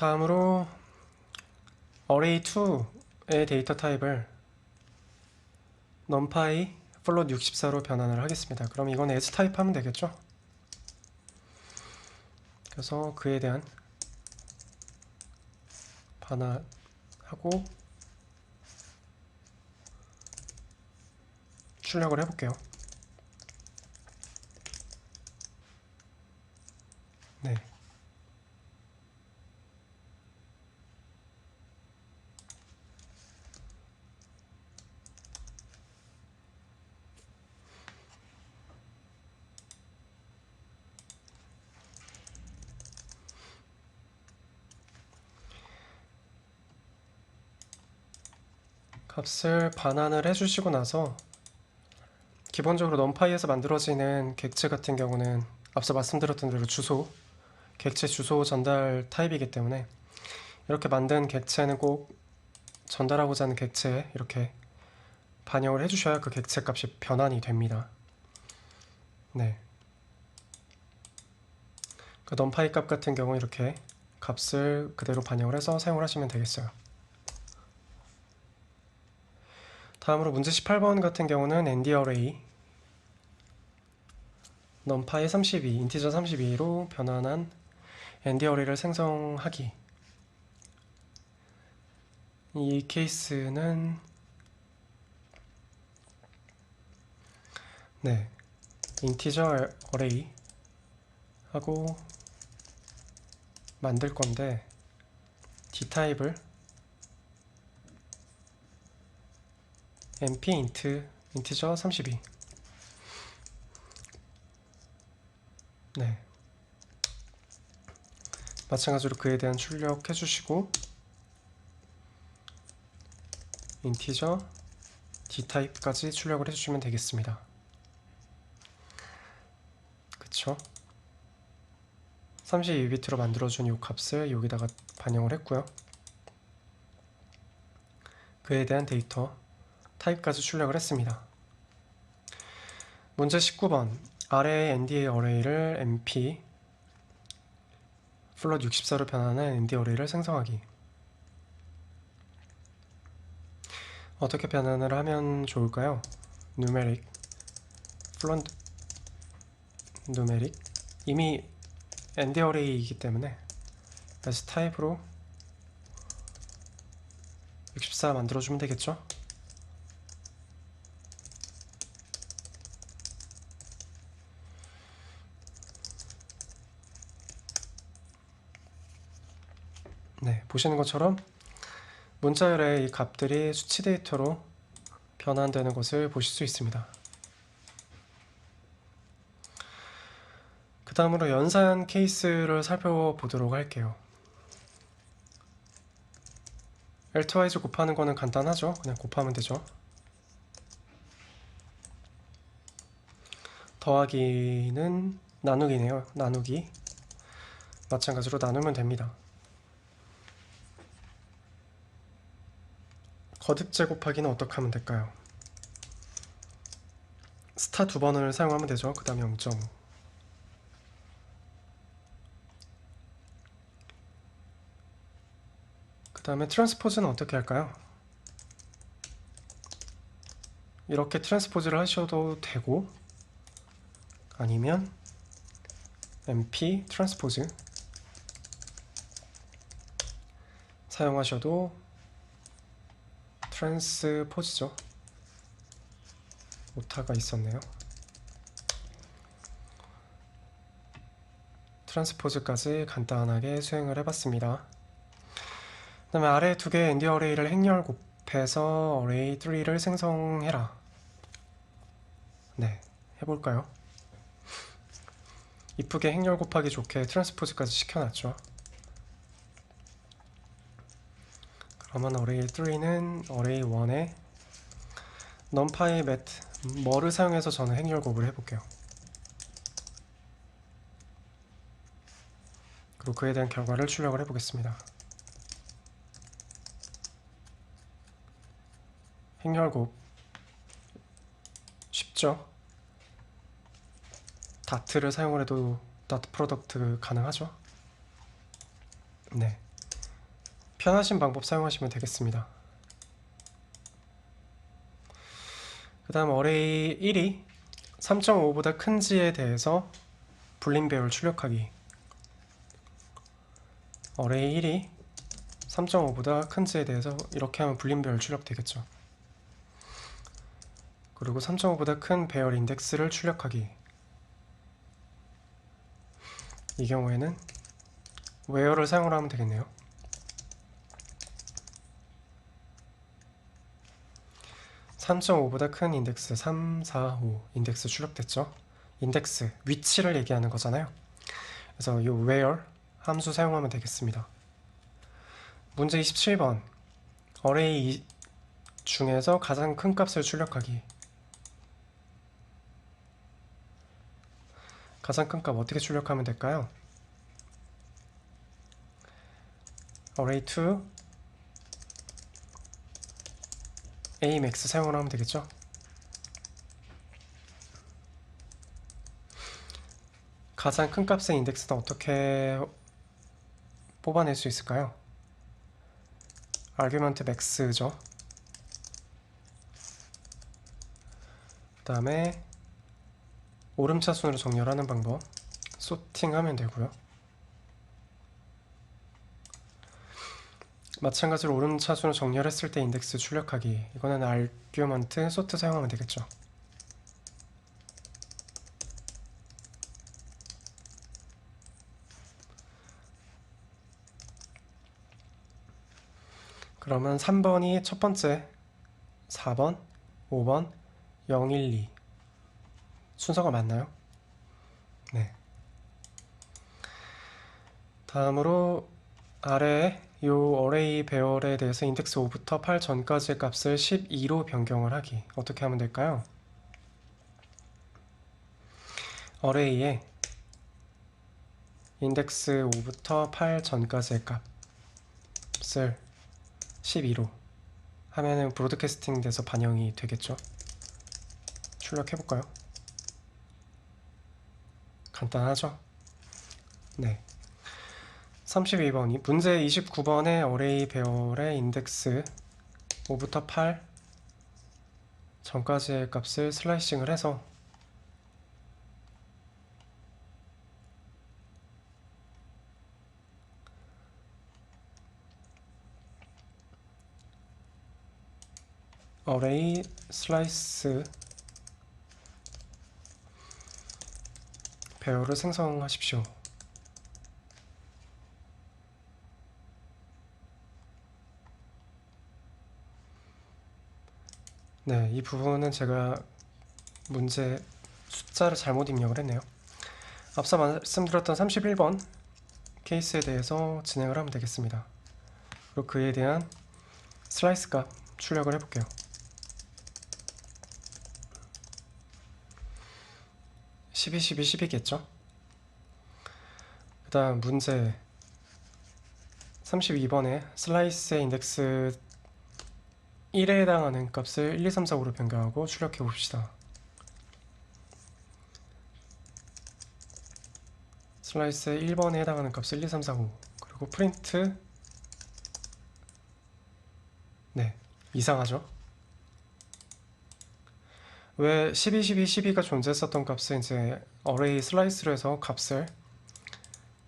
다음으로 array2의 데이터 타입을 numpy float 64로 변환을 하겠습니다. 그럼 이건 as 타입 하면 되겠죠? 그래서 그에 대한 반환하고 출력을 해볼게요. 네. 값을 반환을 해주시고 나서 기본적으로 numpy에서 만들어지는 객체 같은 경우는 앞서 말씀드렸던 대로 객체 주소 전달 타입이기 때문에 이렇게 만든 객체는 꼭 전달하고자 하는 객체에 이렇게 반영을 해주셔야 그 객체 값이 변환이 됩니다. 네. 그 numpy 값 같은 경우 이렇게 값을 그대로 반영을 해서 사용을 하시면 되겠어요. 다음으로 문제 18번 같은 경우는 ndArray numpy 32, 인티저 32로 변환한 ndArray를 생성하기. 이 케이스는 네, 인티저 array 하고 만들 건데 d타입을 npint 인티저 32. 네. 마찬가지로 그에 대한 출력해 주시고 인티저 d타입까지 출력을 해주시면 되겠습니다. 그쵸? 32비트로 만들어준 이 값을 여기다가 반영을 했고요. 그에 대한 데이터 타입까지 출력을 했습니다. 문제 19번 아래의 ndArray를 np float 64로 변환한 ndArray를 생성하기. 어떻게 변환을 하면 좋을까요? numeric float numeric 이미 ndArray이기 때문에 as 타입으로 64 만들어주면 되겠죠? 네, 보시는 것처럼 문자열의 이 값들이 수치 데이터로 변환되는 것을 보실 수 있습니다. 그 다음으로 연산 케이스를 살펴보도록 할게요. L2Y즈 곱하는 거는 간단하죠? 그냥 곱하면 되죠. 더하기는 나누기네요. 나누기. 마찬가지로 나누면 됩니다. 거듭제 곱하기는 어떻게 하면 될까요? 스타 2번을 사용하면 되죠. 그 다음에 0.5. 그 다음에 트랜스포즈는 어떻게 할까요? 이렇게 트랜스포즈를 하셔도 되고 아니면 np 트랜스포즈 사용하셔도 트랜스포즈죠. 오타가 있었네요. 트랜스포즈까지 간단하게 수행을 해봤습니다. 그 다음에 아래 두 개의 ndArray를 행렬 곱해서 array3를 생성해라. 네, 해볼까요? 이쁘게 행렬 곱하기 좋게 트랜스포즈까지 시켜놨죠. 그러면 array3는 array1에 numpy met 뭐를 사용해서 저는 행렬 곱을 해볼게요. 그리고 그에 대한 결과를 출력을 해보겠습니다. 행렬곱 쉽죠? 다트를 사용을 해도 다트 프로덕트 가능하죠? 네. 편하신 방법 사용하시면 되겠습니다. 그 다음 어레이 1이 3.5보다 큰지에 대해서 불림 배열 출력하기. 어레이 1이 3.5보다 큰지에 대해서 이렇게 하면 불림 배열 출력되겠죠. 그리고 3.5보다 큰 배열 인덱스를 출력하기. 이 경우에는 where를 사용을 하면 되겠네요. 3.5보다 큰 인덱스 3, 4, 5 인덱스 출력됐죠. 인덱스, 위치를 얘기하는 거잖아요. 그래서 이 where 함수 사용하면 되겠습니다. 문제 27번 어레이 중에서 가장 큰 값을 출력하기. 가장 큰 값 어떻게 출력하면 될까요? array 2 amax 사용을 하면 되겠죠. 가장 큰 값의 인덱스는 어떻게 뽑아낼 수 있을까요? argument max죠. 그 다음에 오름차순으로 정렬하는 방법 소팅하면 되고요. 마찬가지로 오름차순으로 정렬했을 때 인덱스 출력하기. 이거는 argument sort 사용하면 되겠죠. 그러면 3번이 첫 번째, 4번, 5번, 0, 1, 2 순서가 맞나요? 네. 다음으로 아래에 이 어레이 배열에 대해서 인덱스 5부터 8 전까지의 값을 12로 변경을 하기. 어떻게 하면 될까요? 어레이에 인덱스 5부터 8 전까지의 값을 12로 하면은 브로드캐스팅 돼서 반영이 되겠죠. 출력해볼까요? 간단하죠? 네. 32번이 문제 29번의 어레이 배열의 인덱스 5부터 8 전까지의 값을 슬라이싱을 해서 어레이 슬라이스 배열을 생성하십시오. 네, 이 부분은 제가 문제 숫자를 잘못 입력을 했네요. 앞서 말씀드렸던 31번 케이스에 대해서 진행을 하면 되겠습니다. 그리고 그에 대한 슬라이스 값 출력을 해볼게요. 12, 12, 10이겠죠? 그 다음 문제 32번에 슬라이스의 인덱스 1에 해당하는 값을 1, 2, 3, 4, 5로 변경하고 출력해 봅시다. 슬라이스의 1번에 해당하는 값을 1, 2, 3, 4, 5 그리고 프린트. 네, 이상하죠? 왜 12, 12, 12가 존재했었던 값을 이제 어레이 슬라이스로 해서 값을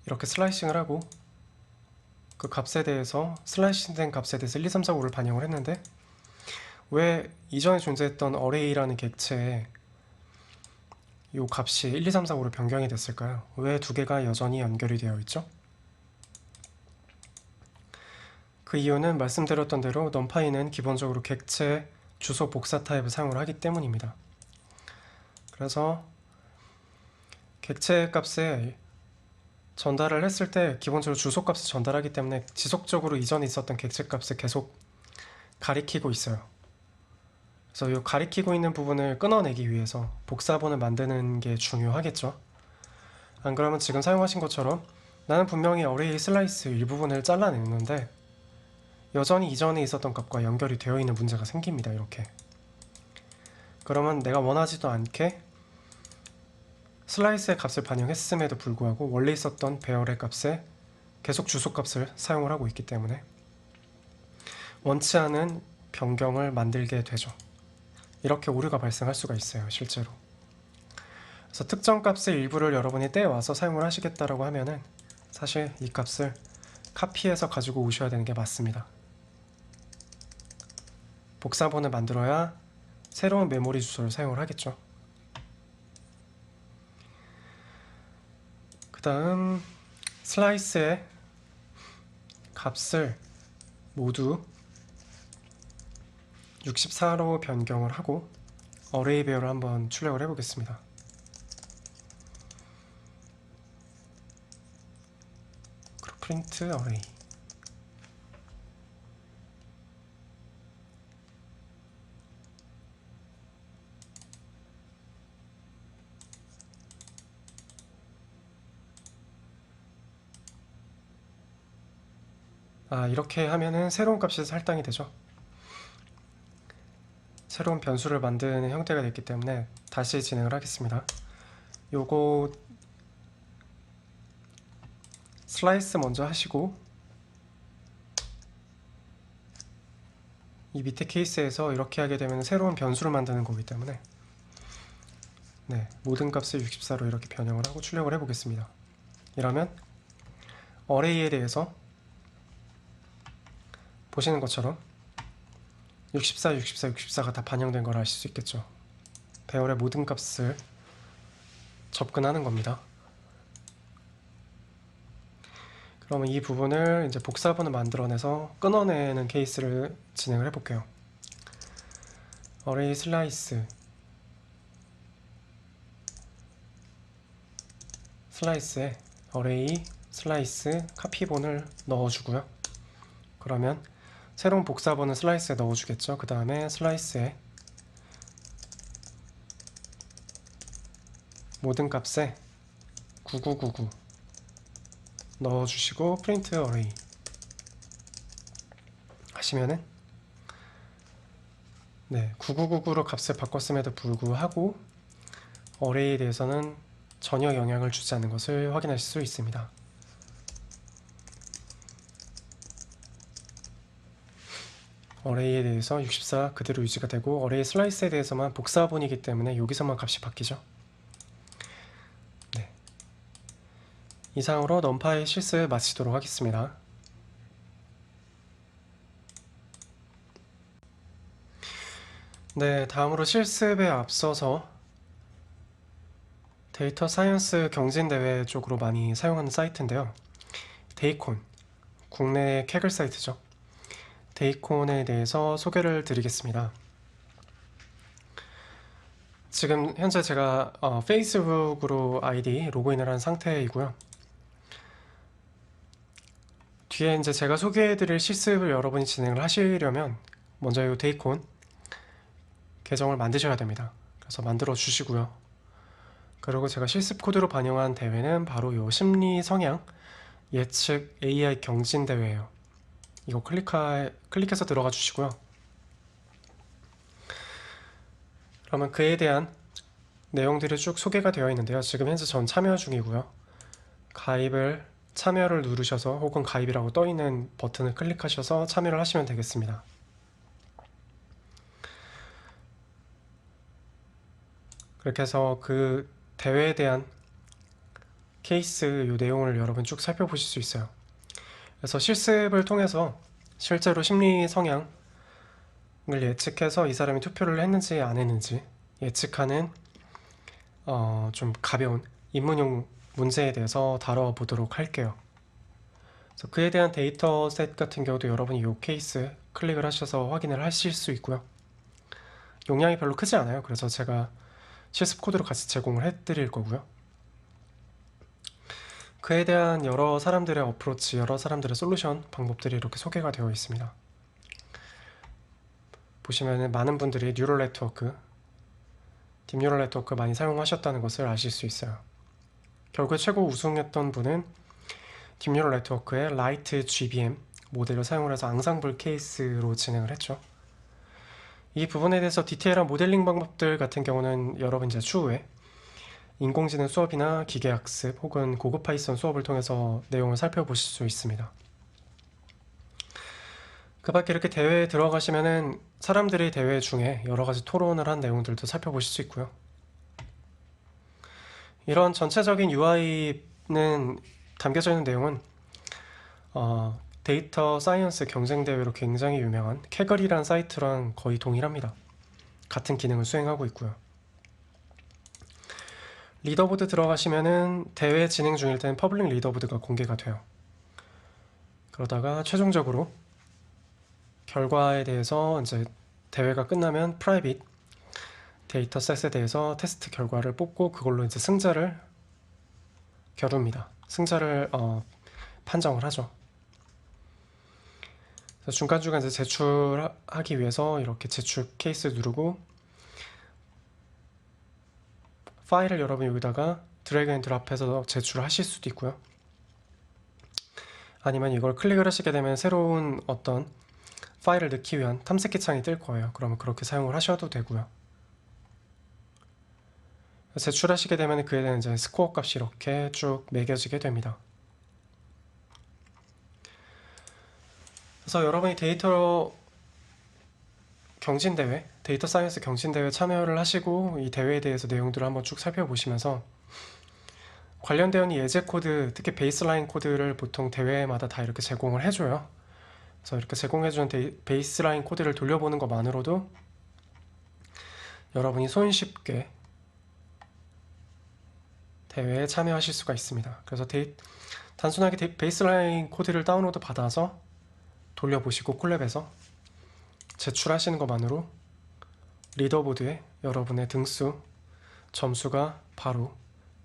이렇게 슬라이싱을 하고 그 값에 대해서 슬라이싱된 값에 대해서 1, 2, 3, 4, 5를 반영을 했는데 왜 이전에 존재했던 어레이라는 객체에 이 값이 1, 2, 3, 4, 5로 변경이 됐을까요? 왜 두 개가 여전히 연결이 되어 있죠? 그 이유는 말씀드렸던 대로 numpy는 기본적으로 객체 주소 복사 타입을 사용을 하기 때문입니다. 그래서 객체 값에 전달을 했을 때 기본적으로 주소 값을 전달하기 때문에 지속적으로 이전에 있었던 객체 값을 계속 가리키고 있어요. 그래서 이 가리키고 있는 부분을 끊어내기 위해서 복사본을 만드는 게 중요하겠죠. 안 그러면 지금 사용하신 것처럼 나는 분명히 어레이 슬라이스 일부분을 잘라냈는데 여전히 이전에 있었던 값과 연결이 되어 있는 문제가 생깁니다. 이렇게. 그러면 내가 원하지도 않게 슬라이스의 값을 반영했음에도 불구하고 원래 있었던 배열의 값에 계속 주소 값을 사용을 하고 있기 때문에 원치 않은 변경을 만들게 되죠. 이렇게 오류가 발생할 수가 있어요, 실제로. 그래서 특정 값의 일부를 여러분이 떼와서 사용을 하시겠다라고 하면은 사실 이 값을 카피해서 가지고 오셔야 되는 게 맞습니다. 복사본을 만들어야 새로운 메모리 주소를 사용을 하겠죠. 그 다음 슬라이스의 값을 모두 64로 변경을 하고 어레이 배열을 한번 출력을 해보겠습니다. 프린트 어레이. 이렇게 하면은 새로운 값이 할당이 되죠. 새로운 변수를 만드는 형태가 됐기 때문에 다시 진행을 하겠습니다. 요거 슬라이스 먼저 하시고 이 밑에 케이스에서 이렇게 하게 되면 새로운 변수를 만드는 거기 때문에 모든 값을 64로 이렇게 변형을 하고 출력을 해보겠습니다. 이러면 어레이에 대해서 보시는 것처럼 64, 64, 64가 다 반영된 걸 아실 수 있겠죠. 배열의 모든 값을 접근하는 겁니다. 그러면 이 부분을 이제 복사본을 만들어내서 끊어내는 케이스를 진행을 해볼게요. 어레이 슬라이스에 어레이 슬라이스 카피본을 넣어주고요. 그러면 새로운 복사본은 슬라이스에 넣어주겠죠. 그 다음에 슬라이스에 모든 값에 9999 넣어주시고 프린트 어레이 하시면은 9999로 값을 바꿨음에도 불구하고 어레이에 대해서는 전혀 영향을 주지 않는 것을 확인하실 수 있습니다. 어레이에 대해서 64 그대로 유지가 되고 어레이 슬라이스에 대해서만 복사본이기 때문에 여기서만 값이 바뀌죠. 이상으로 넘파이 실습 마치도록 하겠습니다. 다음으로 실습에 앞서서 데이터 사이언스 경진대회 쪽으로 많이 사용하는 사이트인데요. 데이콘, 국내 캐글 사이트죠. 데이콘에 대해서 소개를 드리겠습니다. 지금 현재 제가 페이스북으로 아이디 로그인을 한 상태이고요. 뒤에 이제 제가 소개해드릴 실습을 여러분이 진행을 하시려면 먼저 이 데이콘 계정을 만드셔야 됩니다. 그래서 만들어 주시고요. 그리고 제가 실습 코드로 반영한 대회는 바로 이 심리 성향 예측 AI 경진 대회예요. 이거 클릭해서 들어가 주시고요. 그러면 그에 대한 내용들이 쭉 소개가 되어 있는데요. 지금 현재 전 참여 중이고요. 참여를 누르셔서 혹은 가입이라고 떠 있는 버튼을 클릭하셔서 참여를 하시면 되겠습니다. 그렇게 해서 그 대회에 대한 케이스 요 내용을 여러분 쭉 살펴보실 수 있어요. 그래서 실습을 통해서 실제로 심리 성향을 예측해서 이 사람이 투표를 했는지 안 했는지 예측하는 좀 가벼운 입문용 문제에 대해서 다뤄보도록 할게요. 그래서 그에 대한 데이터셋 같은 경우도 여러분이 이 케이스 클릭을 하셔서 확인을 하실 수 있고요. 용량이 별로 크지 않아요. 그래서 제가 실습 코드로 같이 제공을 해드릴 거고요. 그에 대한 여러 사람들의 어프로치, 여러 사람들의 솔루션 방법들이 이렇게 소개가 되어 있습니다. 보시면 많은 분들이 뉴럴 네트워크, 딥뉴럴 네트워크 많이 사용하셨다는 것을 아실 수 있어요. 결국 최고 우승했던 분은 딥뉴럴 네트워크의 라이트 GBM 모델을 사용을 해서 앙상블 케이스로 진행을 했죠. 이 부분에 대해서 디테일한 모델링 방법들 같은 경우는 여러분 이제 추후에 인공지능 수업이나 기계학습 혹은 고급 파이썬 수업을 통해서 내용을 살펴보실 수 있습니다. 그 밖에 이렇게 대회에 들어가시면은 사람들이 대회 중에 여러 가지 토론을 한 내용들도 살펴보실 수 있고요. 이런 전체적인 UI는 담겨져 있는 내용은 데이터 사이언스 경쟁 대회로 굉장히 유명한 캐글이라는 사이트랑 거의 동일합니다. 같은 기능을 수행하고 있고요. 리더보드 들어가시면은 대회 진행 중일 때는 퍼블릭 리더보드가 공개가 돼요. 그러다가 최종적으로 결과에 대해서 이제 대회가 끝나면 프라이빗 데이터셋에 대해서 테스트 결과를 뽑고 그걸로 이제 승자를 겨룹니다. 승자를 판정을 하죠. 그래서 중간중간 이제 제출하기 위해서 이렇게 제출 케이스 누르고 파일을 여러분 여기다가 드래그 앤 드랍해서 제출하실 수도 있고요. 아니면 이걸 클릭을 하시게 되면 새로운 어떤 파일을 넣기 위한 탐색기 창이 뜰 거예요. 그러면 그렇게 사용을 하셔도 되고요. 제출하시게 되면 그에 대한 이제 스코어 값이 이렇게 쭉 매겨지게 됩니다. 그래서 여러분이 데이터 경진대회, 데이터 사이언스 경진대회 참여를 하시고 이 대회에 대해서 내용들을 한번 쭉 살펴보시면서 관련되어 있는 예제 코드, 특히 베이스라인 코드를 보통 대회마다 다 이렇게 제공을 해줘요. 그래서 이렇게 제공해주는 베이스라인 코드를 돌려보는 것만으로도 여러분이 손쉽게 대회에 참여하실 수가 있습니다. 그래서 단순하게 베이스라인 코드를 다운로드 받아서 돌려보시고 콜랩에서 제출하시는 것만으로 리더보드에 여러분의 등수, 점수가 바로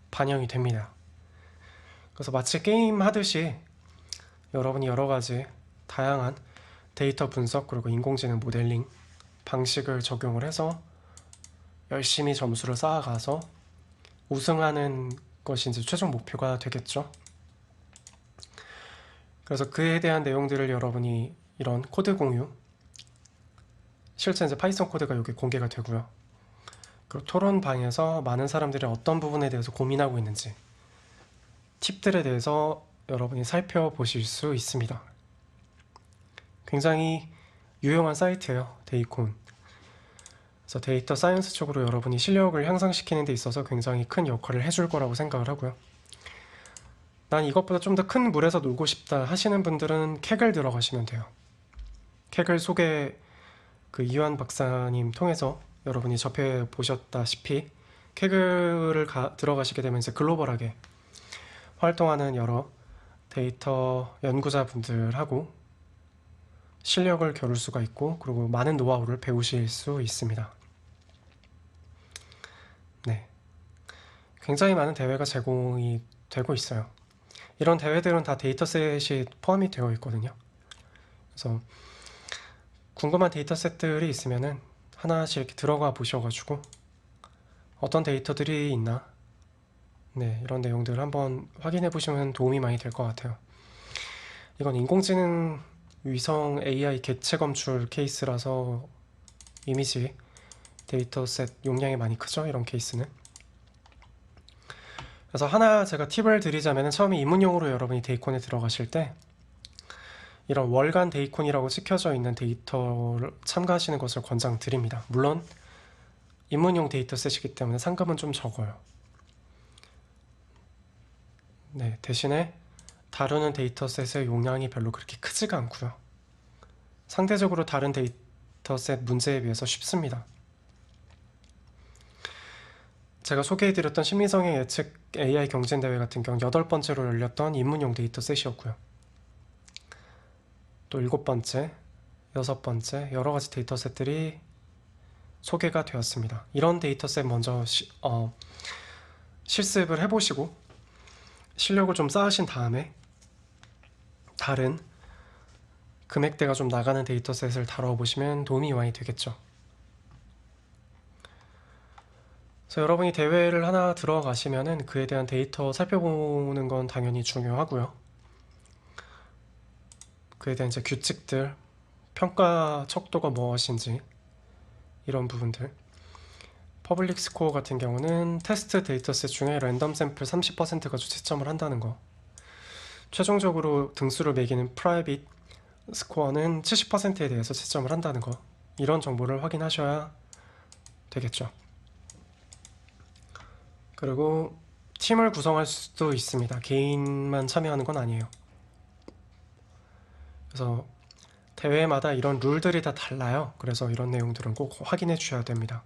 반영이 됩니다. 그래서 마치 게임 하듯이 여러분이 여러 가지 다양한 데이터 분석 그리고 인공지능 모델링 방식을 적용을 해서 열심히 점수를 쌓아가서 우승하는 것이 이제 최종 목표가 되겠죠. 그래서 그에 대한 내용들을 여러분이 이런 코드 공유, 실제 이제 파이썬 코드가 여기 공개가 되고요. 그리고 토론방에서 많은 사람들이 어떤 부분에 대해서 고민하고 있는지 팁들에 대해서 여러분이 살펴보실 수 있습니다. 굉장히 유용한 사이트예요, 데이콘. 그래서 데이터 사이언스 쪽으로 여러분이 실력을 향상시키는 데 있어서 굉장히 큰 역할을 해줄 거라고 생각을 하고요. 난 이것보다 좀 더 큰 물에서 놀고 싶다 하시는 분들은 캑을 들어가시면 돼요. 캑을 소개 이완 박사님 통해서 여러분이 접해보셨다시피 캑을 들어가시게 되면 이제 글로벌하게 활동하는 여러 데이터 연구자분들하고 실력을 겨룰 수가 있고 그리고 많은 노하우를 배우실 수 있습니다. 네, 굉장히 많은 대회가 제공이 되고 있어요. 이런 대회들은 다 데이터셋이 포함이 되어 있거든요. 그래서 궁금한 데이터셋들이 있으면은 하나씩 이렇게 들어가 보셔가지고 어떤 데이터들이 있나 이런 내용들을 한번 확인해 보시면 도움이 많이 될 것 같아요. 이건 인공지능 위성 AI 객체 검출 케이스라서 이미지 데이터셋 용량이 많이 크죠, 이런 케이스는. 그래서 하나 제가 팁을 드리자면 처음에 입문용으로 여러분이 데이콘에 들어가실 때 이런 월간 데이콘이라고 찍혀져 있는 데이터를 참가하시는 것을 권장드립니다. 물론 입문용 데이터셋이기 때문에 상금은 좀 적어요. 대신에 다루는 데이터셋의 용량이 별로 그렇게 크지가 않고요. 상대적으로 다른 데이터셋 문제에 비해서 쉽습니다. 제가 소개해드렸던 심리성의 예측 AI 경쟁대회 같은 경우 8번째로 열렸던 입문용 데이터셋이었고요. 또 7번째, 6번째 여러가지 데이터셋들이 소개가 되었습니다. 이런 데이터셋 먼저 실습을 해보시고 실력을 좀 쌓으신 다음에 다른 금액대가 좀 나가는 데이터셋을 다뤄보시면 도움이 많이 되겠죠. 그래서 여러분이 대회를 하나 들어가시면은 그에 대한 데이터 살펴보는 건 당연히 중요하고요. 그에 대한 이제 규칙들, 평가 척도가 무엇인지 이런 부분들. 퍼블릭 스코어 같은 경우는 테스트 데이터셋 중에 랜덤 샘플 30%가 채점을 한다는 거. 최종적으로 등수를 매기는 프라이빗 스코어는 70%에 대해서 채점을 한다는 거, 이런 정보를 확인하셔야 되겠죠. 그리고 팀을 구성할 수도 있습니다. 개인만 참여하는 건 아니에요. 그래서 대회마다 이런 룰들이 다 달라요. 그래서 이런 내용들은 꼭 확인해 주셔야 됩니다.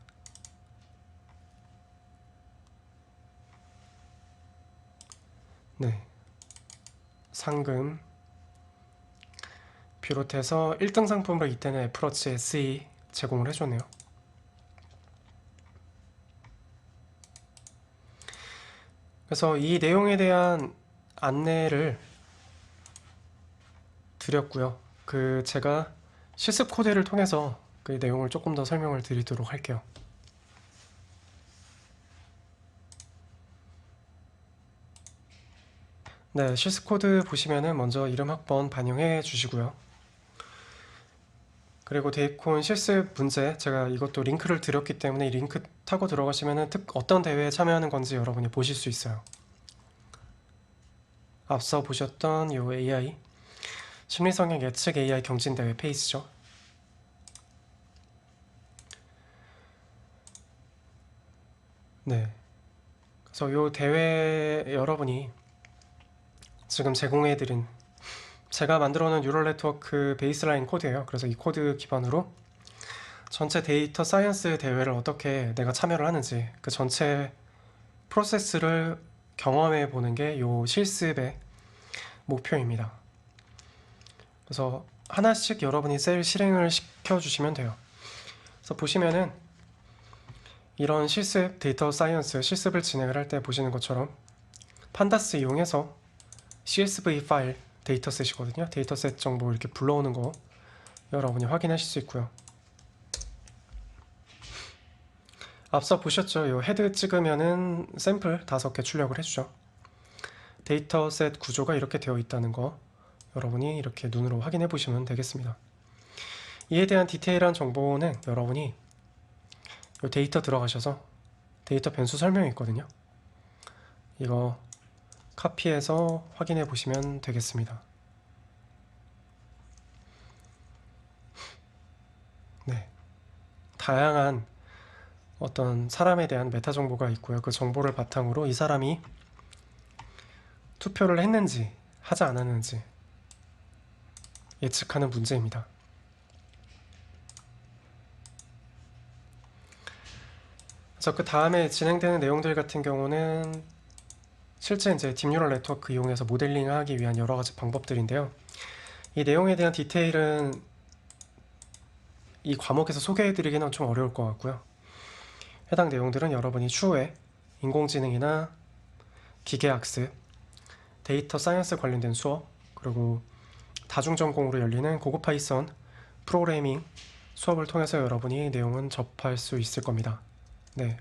네, 상금 비롯해서 1등 상품으로 이때는 애플워치 SE 제공을 해줬네요. 그래서 이 내용에 대한 안내를 드렸고요. 제가 실습 코드를 통해서 그 내용을 조금 더 설명을 드리도록 할게요. 네, 실습 코드 보시면은 먼저 이름 학번 반영해 주시고요. 그리고 데이콘 실습 문제, 제가 이것도 링크를 드렸기 때문에 이 링크 타고 들어가시면은 어떤 대회에 참여하는 건지 여러분이 보실 수 있어요. 앞서 보셨던 요 AI 심리성향 예측 AI 경진대회 페이지죠. 네, 그래서 요 대회 여러분이 지금 제공해드린 제가 만들어 놓은 뉴럴 네트워크 베이스라인 코드예요. 그래서 이 코드 기반으로 전체 데이터 사이언스 대회를 어떻게 내가 참여를 하는지 그 전체 프로세스를 경험해 보는 게 요 실습의 목표입니다. 그래서 하나씩 여러분이 셀 실행을 시켜주시면 돼요. 그래서 보시면은 이런 실습 데이터 사이언스 실습을 진행을 할 때 보시는 것처럼 판다스 이용해서 CSV 파일 데이터셋이거든요. 데이터셋 정보 이렇게 불러오는 거 여러분이 확인하실 수 있고요. 앞서 보셨죠? 이 헤드 찍으면은 샘플 5개 출력을 해주죠. 데이터셋 구조가 이렇게 되어 있다는 거 여러분이 이렇게 눈으로 확인해 보시면 되겠습니다. 이에 대한 디테일한 정보는 여러분이 이 데이터 들어가셔서 데이터 변수 설명이 있거든요. 이거 카피해서 확인해 보시면 되겠습니다. 네, 다양한 어떤 사람에 대한 메타 정보가 있고요. 그 정보를 바탕으로 이 사람이 투표를 했는지 하지 않았는지 예측하는 문제입니다. 그래서 그 다음에 진행되는 내용들 같은 경우는 실제 이제 딥뉴럴 네트워크 이용해서 모델링을 하기 위한 여러 가지 방법들인데요. 이 내용에 대한 디테일은 이 과목에서 소개해드리기는 좀 어려울 것 같고요. 해당 내용들은 여러분이 추후에 인공지능이나 기계학습, 데이터 사이언스 관련된 수업, 그리고 다중전공으로 열리는 고급 파이썬 프로그래밍 수업을 통해서 여러분이 내용은 접할 수 있을 겁니다. 네.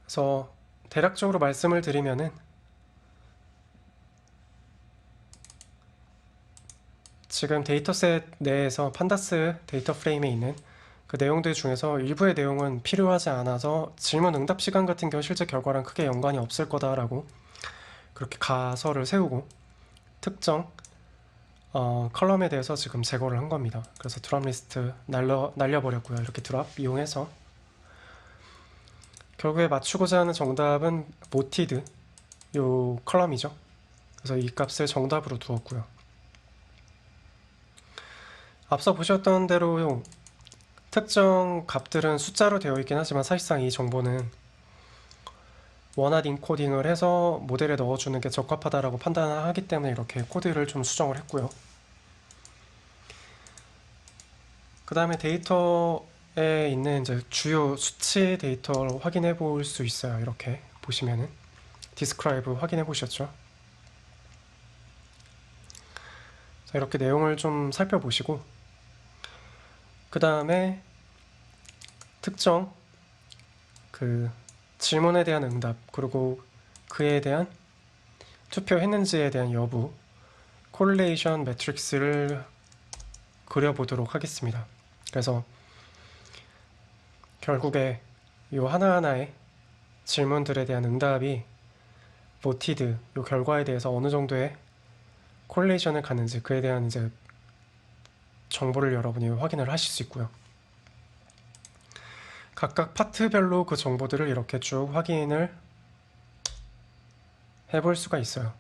그래서 대략적으로 말씀을 드리면은 지금 데이터셋 내에서 판다스 데이터 프레임에 있는 그 내용들 중에서 일부의 내용은 필요하지 않아서 질문 응답 시간 같은 경우 실제 결과랑 크게 연관이 없을 거다라고 그렇게 가설을 세우고 특정 컬럼에 대해서 지금 제거를 한 겁니다. 그래서 드랍 리스트 날려버렸고요. 이렇게 드랍 이용해서 결국에 맞추고자 하는 정답은 모티드 요 컬럼이죠. 그래서 이 값을 정답으로 두었고요. 앞서 보셨던 대로 특정 값들은 숫자로 되어 있긴 하지만 사실상 이 정보는 원핫 인코딩을 해서 모델에 넣어주는 게 적합하다라고 판단을 하기 때문에 이렇게 코드를 좀 수정을 했고요. 그 다음에 데이터에 있는 이제 주요 수치 데이터를 확인해 볼 수 있어요. 이렇게 보시면은 디스크라이브 확인해 보셨죠? 자, 이렇게 내용을 좀 살펴보시고 그 다음에 특정 그 질문에 대한 응답 그리고 그에 대한 투표했는지에 대한 여부 코릴레이션 매트릭스를 그려보도록 하겠습니다. 그래서 결국에 이 하나하나의 질문들에 대한 응답이 모티드 요 결과에 대해서 어느 정도의 콜레이션을 갖는지 그에 대한 이제 정보를 여러분이 확인을 하실 수 있고요. 각각 파트별로 그 정보들을 이렇게 쭉 확인을 해볼 수가 있어요.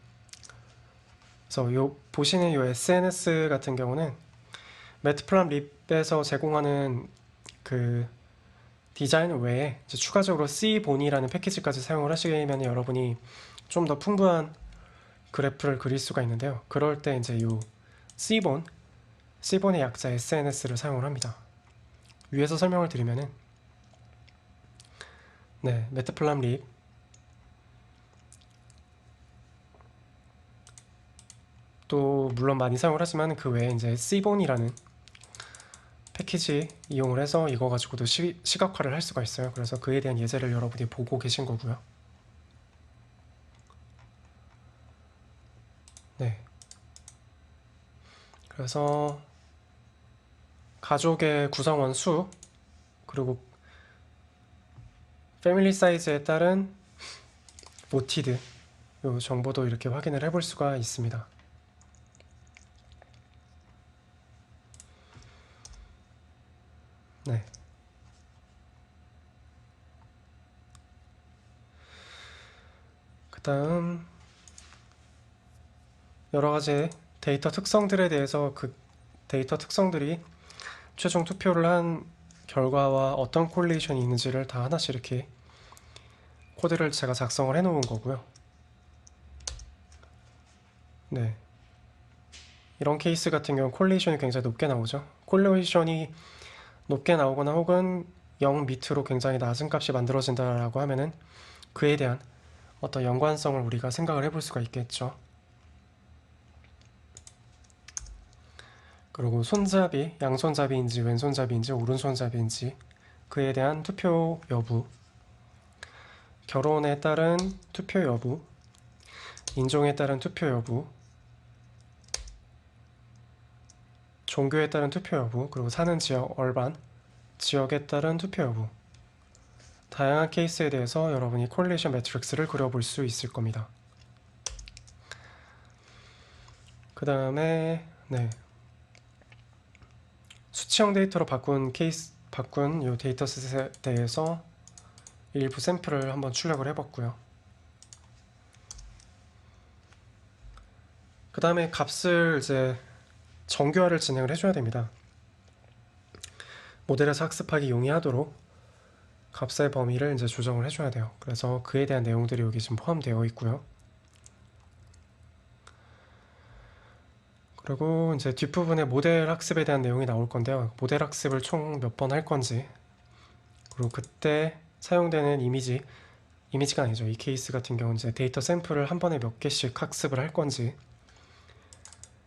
그래서 요 보시는 요 SNS 같은 경우는 매트플랍립에서 제공하는 그 디자인 외에 이제 추가적으로 C본이라는 패키지까지 사용을 하시면 여러분이 좀 더 풍부한 그래프를 그릴 수가 있는데요. 그럴 때 이제 요 C본의 약자 SNS를 사용을 합니다. 위에서 설명을 드리면은 네, 매트플랍립 또 물론 많이 사용을 하지만 그 외에 이제 C본이라는 패키지 이용을 해서 이거 가지고도 시각화를 할 수가 있어요. 그래서 그에 대한 예제를 여러분이 보고 계신 거고요. 네. 그래서 가족의 구성원 수 그리고 패밀리 사이즈에 따른 모티드 요 정보도 이렇게 확인을 해볼 수가 있습니다. 네. 그 다음 여러가지 데이터 특성들에 대해서 그 데이터 특성들이 최종 투표를 한 결과와 어떤 콜레이션이 있는지를 다 하나씩 이렇게 코드를 제가 작성을 해 놓은 거고요. 네. 이런 케이스 같은 경우 콜레이션이 굉장히 높게 나오죠. 콜레이션이 높게 나오거나 혹은 0 밑으로 굉장히 낮은 값이 만들어진다라고 하면은 그에 대한 어떤 연관성을 우리가 생각을 해볼 수가 있겠죠. 그리고 손잡이, 양손잡이인지 왼손잡이인지 오른손잡이인지 그에 대한 투표 여부, 결혼에 따른 투표 여부, 인종에 따른 투표 여부, 종교에 따른 투표 여부, 그리고 사는 지역, 얼반, 지역에 따른 투표 여부 다양한 케이스에 대해서 여러분이 콜레이션 매트릭스를 그려볼 수 있을 겁니다. 그 다음에 네. 수치형 데이터로 바꾼 이 데이터셋에 대해서 일부 샘플을 한번 출력을 해봤고요. 그 다음에 값을 이제 정교화를 진행을 해줘야 됩니다. 모델에서 학습하기 용이하도록 값의 범위를 이제 조정을 해줘야 돼요. 그래서 그에 대한 내용들이 여기 지금 포함되어 있고요. 그리고 이제 뒷부분에 모델 학습에 대한 내용이 나올 건데요. 모델 학습을 총 몇 번 할 건지, 그리고 그때 사용되는 이미지가 아니죠. 이 케이스 같은 경우는 이제 데이터 샘플을 한 번에 몇 개씩 학습을 할 건지,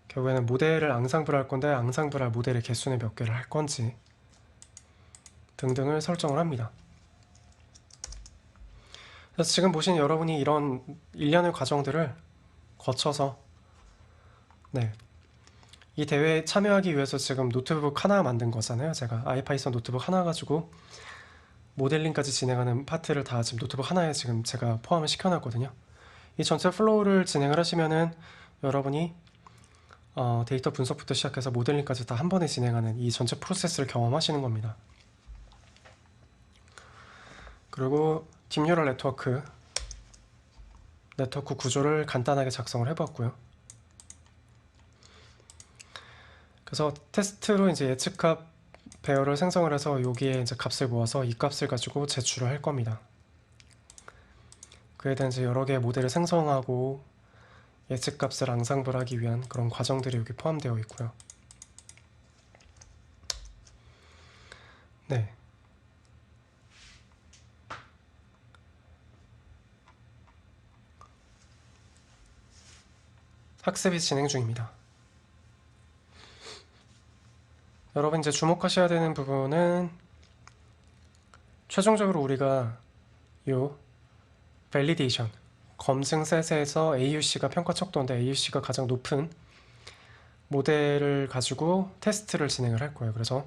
결국에는 모델을 앙상블 할 건데 앙상블 할 모델의 개수는 몇 개를 할 건지 등등을 설정을 합니다. 그래서 지금 보신 여러분이 이런 일련의 과정들을 거쳐서 네, 이 대회에 참여하기 위해서 지금 노트북 하나 만든 거잖아요. 제가 아이파이썬 노트북 하나 가지고 모델링까지 진행하는 파트를 다 지금 노트북 하나에 지금 제가 포함을 시켜놨거든요. 이 전체 플로우를 진행을 하시면은 여러분이 데이터 분석부터 시작해서 모델링까지 다 한 번에 진행하는 이 전체 프로세스를 경험하시는 겁니다. 그리고 딥뉴럴 네트워크 구조를 간단하게 작성을 해봤고요. 그래서 테스트로 이제 예측값 배열을 생성을 해서 여기에 이제 값을 모아서 이 값을 가지고 제출을 할 겁니다. 그에 대한 이제 여러 개의 모델을 생성하고 예측값을 앙상블하기 위한 그런 과정들이 여기 포함되어 있고요. 네. 학습이 진행 중입니다. 여러분 이제 주목하셔야 되는 부분은 최종적으로 우리가 요 밸리데이션 검증 셋에서 AUC가 평가 척도인데 AUC가 가장 높은 모델을 가지고 테스트를 진행을 할 거예요. 그래서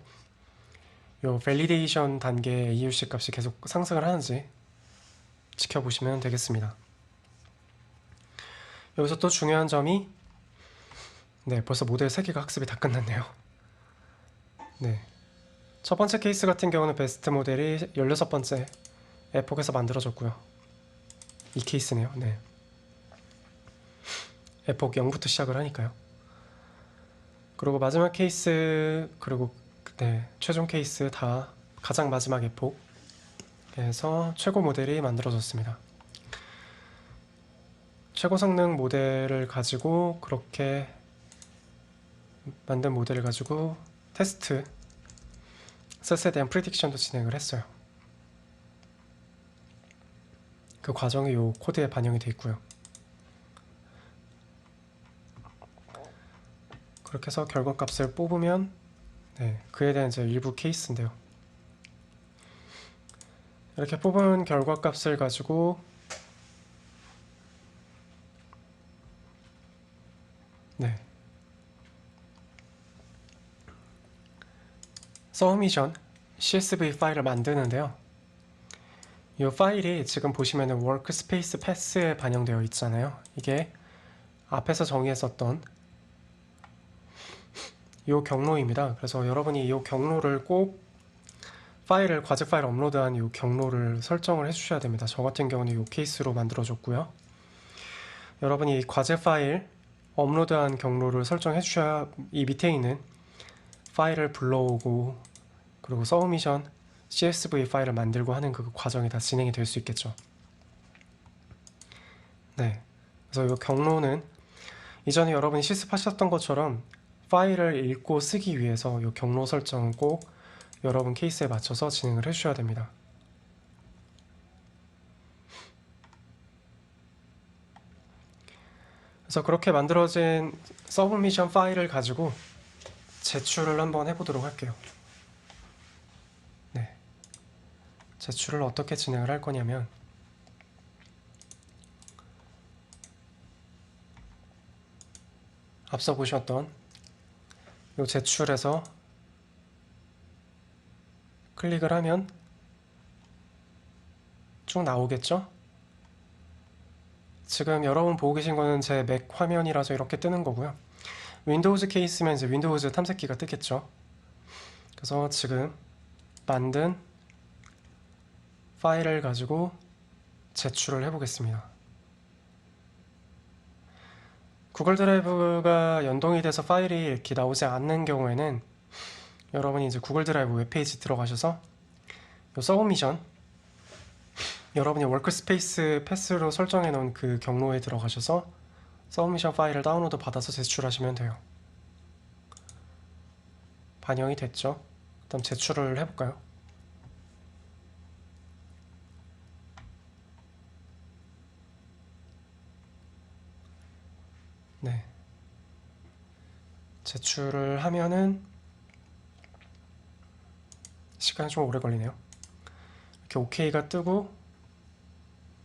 요 밸리데이션 단계의 AUC 값이 계속 상승을 하는지 지켜보시면 되겠습니다. 여기서 또 중요한 점이 네, 벌써 모델 3개가 학습이 다 끝났네요. 네, 첫 번째 케이스 같은 경우는 베스트 모델이 16번째 에폭에서 만들어졌고요. 이 케이스네요. 네, 에폭 0부터 시작을 하니까요. 그리고 마지막 케이스, 그리고 네, 최종 케이스 다 가장 마지막 에폭에서 최고 모델이 만들어졌습니다. 최고 성능 모델을 가지고 그렇게 만든 모델을 가지고 테스트 셋에 대한 프리딕션도 진행을 했어요. 그 과정이 이 코드에 반영이 되어 있고요. 그렇게 해서 결과값을 뽑으면 네, 그에 대한 이제 일부 케이스인데요. 이렇게 뽑은 결과값을 가지고 네, 서브미션 CSV 파일을 만드는데요. 이 파일이 지금 보시면은 워크스페이스 패스에 반영되어 있잖아요. 이게 앞에서 정의했었던 이 경로입니다. 그래서 여러분이 이 경로를 꼭 파일을 과제 파일 업로드한 이 경로를 설정을 해주셔야 됩니다. 저 같은 경우는 이 케이스로 만들어줬고요. 여러분이 이 과제 파일 업로드한 경로를 설정해 주셔야 이 밑에 있는 파일을 불러오고 그리고 서브미션 CSV 파일을 만들고 하는 그 과정이 다 진행이 될 수 있겠죠. 네, 그래서 이 경로는 이전에 여러분이 실습하셨던 것처럼 파일을 읽고 쓰기 위해서 이 경로 설정은 꼭 여러분 케이스에 맞춰서 진행을 해주셔야 됩니다. 그래서 그렇게 만들어진 서브미션 파일을 가지고 제출을 한번 해보도록 할게요. 네, 제출을 어떻게 진행을 할 거냐면 앞서 보셨던 이 제출에서 클릭을 하면 쭉 나오겠죠? 지금 여러분 보고 계신 거는 제 맥 화면이라서 이렇게 뜨는 거고요. 윈도우즈 케이스면 이제 윈도우즈 탐색기가 뜨겠죠. 그래서 지금 만든 파일을 가지고 제출을 해보겠습니다. 구글 드라이브가 연동이 돼서 파일이 이렇게 나오지 않는 경우에는 여러분이 이제 구글 드라이브 웹페이지 들어가셔서 이 서브미션 여러분이 워크스페이스 패스로 설정해 놓은 그 경로에 들어가셔서 서브미션 파일을 다운로드 받아서 제출하시면 돼요. 반영이 됐죠? 그럼 제출을 해볼까요? 네, 제출을 하면은 시간이 좀 오래 걸리네요. 이렇게 OK가 뜨고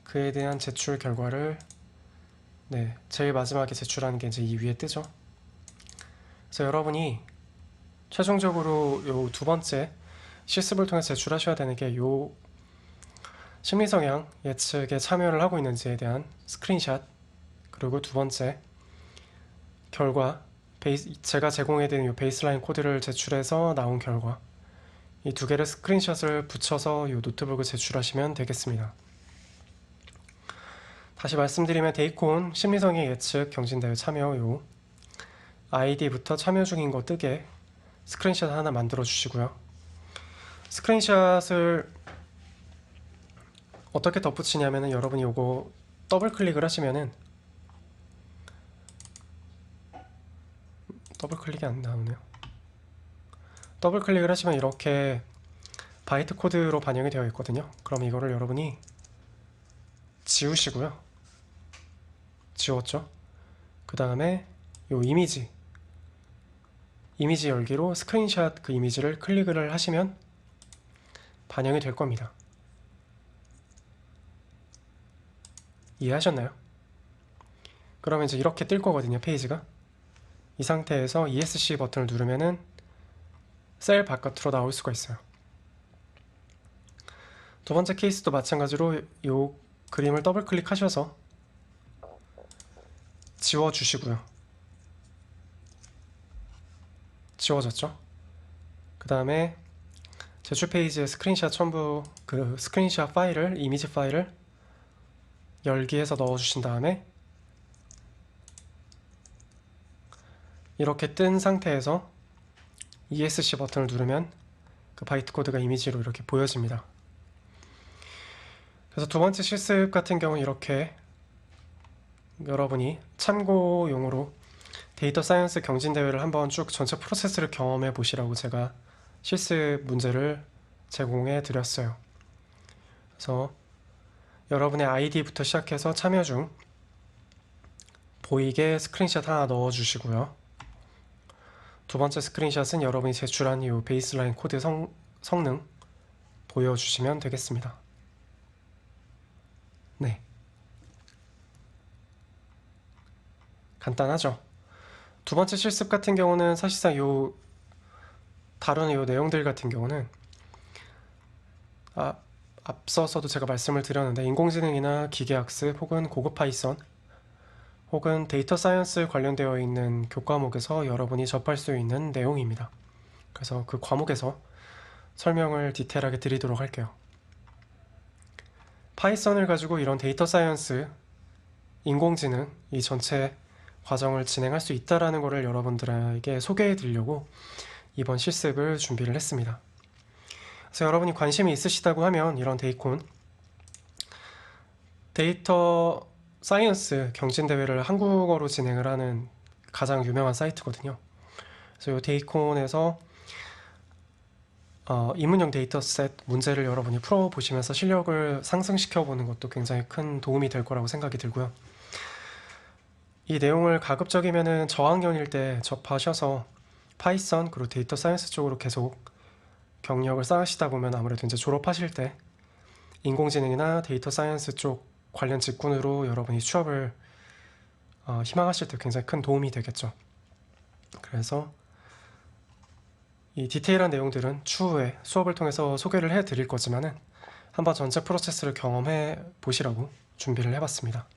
그에 대한 제출 결과를 네, 제일 마지막에 제출하는 게 이제 이 위에 뜨죠. 그래서 여러분이 최종적으로 요 두 번째 실습을 통해서 제출하셔야 되는 게 요 심리성향 예측에 참여를 하고 있는지에 대한 스크린샷, 그리고 두 번째 결과 제가 제공해드린 요 베이스라인 코드를 제출해서 나온 결과, 이 두 개를 스크린샷을 붙여서 요 노트북을 제출하시면 되겠습니다. 다시 말씀드리면 데이콘 심리성향 예측 경진대회 참여 요 아이디부터 참여 중인 거 뜨게 스크린샷 하나 만들어 주시고요. 스크린샷을 어떻게 덧붙이냐면은 여러분이 요거 더블 클릭을 하시면은 더블 클릭이 안 나오네요. 더블 클릭을 하시면 이렇게 바이트 코드로 반영이 되어 있거든요. 그럼 이거를 여러분이 지우시고요. 지웠죠? 그 다음에 요 이미지 열기로 스크린샷 그 이미지를 클릭을 하시면 반영이 될 겁니다. 이해하셨나요? 그러면 이제 이렇게 뜰 거거든요, 페이지가. 이 상태에서 ESC 버튼을 누르면은 셀 바깥으로 나올 수가 있어요. 두 번째 케이스도 마찬가지로 이 그림을 더블 클릭하셔서 지워주시고요. 지워졌죠? 그 다음에 제출 페이지에 스크린샷 첨부, 그 스크린샷 파일을, 이미지 파일을 열기해서 넣어주신 다음에 이렇게 뜬 상태에서 ESC 버튼을 누르면 그 바이트 코드가 이미지로 이렇게 보여집니다. 그래서 두 번째 실습 같은 경우는 이렇게 여러분이 참고용으로 데이터 사이언스 경진대회를 한번 쭉 전체 프로세스를 경험해 보시라고 제가 실습 문제를 제공해 드렸어요. 그래서 여러분의 아이디부터 시작해서 참여 중 보이게 스크린샷 하나 넣어 주시고요. 두 번째 스크린샷은 여러분이 제출한 이 베이스라인 코드 성능 보여주시면 되겠습니다. 네, 간단하죠? 두 번째 실습 같은 경우는 사실상 다루는 요 내용들 같은 경우는 앞서서도 제가 말씀을 드렸는데 인공지능이나 기계학습 혹은 고급 파이썬 혹은 데이터 사이언스 관련되어 있는 교과목에서 여러분이 접할 수 있는 내용입니다. 그래서 그 과목에서 설명을 디테일하게 드리도록 할게요. 파이썬을 가지고 이런 데이터 사이언스, 인공지능 이 전체 과정을 진행할 수 있다는 것을 여러분들에게 소개해 드리려고 이번 실습을 준비를 했습니다. 그래서 여러분이 관심이 있으시다고 하면 이런 데이콘 데이터 사이언스 경진대회를 한국어로 진행을 하는 가장 유명한 사이트거든요. 그래서 이 데이콘에서 입문형 데이터셋 문제를 여러분이 풀어보시면서 실력을 상승시켜 보는 것도 굉장히 큰 도움이 될 거라고 생각이 들고요. 이 내용을 가급적이면은 저학년일 때 접하셔서 파이썬 그리고 데이터 사이언스 쪽으로 계속 경력을 쌓으시다 보면 아무래도 이제 졸업하실 때 인공지능이나 데이터 사이언스 쪽 관련 직군으로 여러분이 취업을 희망하실 때 굉장히 큰 도움이 되겠죠. 그래서 이 디테일한 내용들은 추후에 수업을 통해서 소개를 해 드릴 거지만은 한번 전체 프로세스를 경험해 보시라고 준비를 해봤습니다.